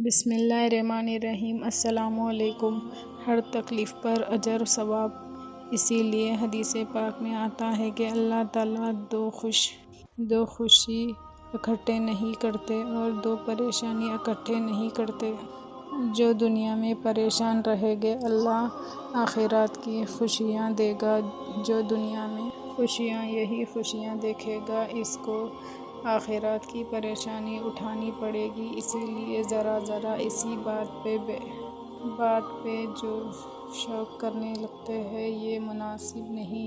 بسم اللہ الرحمن الرحیم۔ السلام علیکم۔ ہر تکلیف پر اجر و ثواب۔ اسی لیے حدیث پاک میں آتا ہے کہ اللہ تعالیٰ دو خوشی اکٹھے نہیں کرتے اور دو پریشانی اکٹھے نہیں کرتے۔ جو دنیا میں پریشان رہے گے اللہ آخرات کی خوشیاں دے گا، جو دنیا میں یہی خوشیاں دیکھے گا اس کو آخرات کی پریشانی اٹھانی پڑے گی۔ اسی لیے ذرا اسی بات پہ جو شوق کرنے لگتے ہیں یہ مناسب نہیں،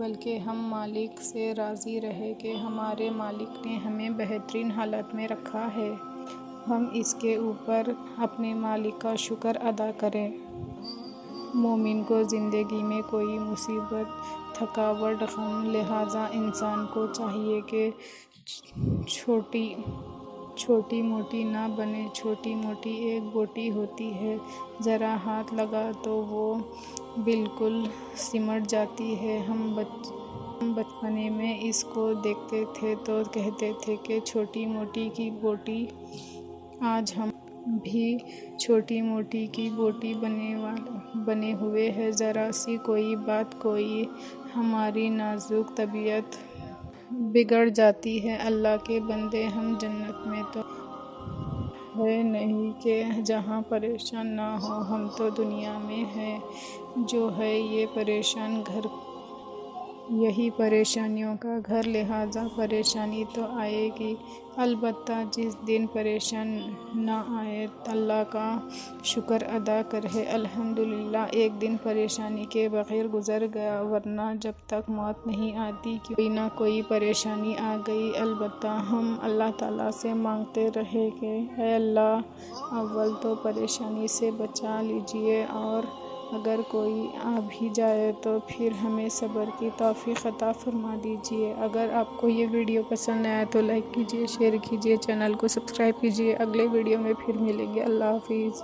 بلکہ ہم مالک سے راضی رہیں کہ ہمارے مالک نے ہمیں بہترین حالت میں رکھا ہے، ہم اس کے اوپر اپنے مالک کا شکر ادا کریں۔ مومن کو زندگی میں کوئی مصیبت، تھکاوٹ، غم، لہٰذا انسان کو چاہیے کہ چھوٹی موٹی نہ بنے۔ چھوٹی موٹی ایک بوٹی ہوتی ہے، ذرا ہاتھ لگا تو وہ بالکل سمٹ جاتی ہے۔ ہم بچپنے میں اس کو دیکھتے تھے تو کہتے تھے کہ چھوٹی موٹی کی بوٹی۔ آج ہم بھی چھوٹی موٹی کی بوٹی بنے ہوئے ہیں۔ ذرا سی کوئی بات، کوئی ہماری نازک طبیعت بگڑ جاتی ہے۔ اللہ کے بندے، ہم جنت میں تو ہے نہیں کہ جہاں پریشان نہ ہو، ہم تو دنیا میں ہے جو ہے یہ پریشان گھر، یہی پریشانیوں کا گھر، لہٰذا پریشانی تو آئے گی۔ البتہ جس دن پریشان نہ آئے اللہ کا شکر ادا کرے، الحمدللہ ایک دن پریشانی کے بغیر گزر گیا، ورنہ جب تک موت نہیں آتی کوئی نہ کوئی پریشانی آ گئی۔ البتہ ہم اللہ تعالیٰ سے مانگتے رہے کہ اے اللہ اول تو پریشانی سے بچا لیجیے، اور اگر کوئی آ بھی جائے تو پھر ہمیں صبر کی توفیق عطا فرما دیجیے۔ اگر آپ کو یہ ویڈیو پسند آیا تو لائک کیجیے، شیئر کیجیے، چینل کو سبسکرائب کیجیے۔ اگلے ویڈیو میں پھر ملیں گے۔ اللہ حافظ۔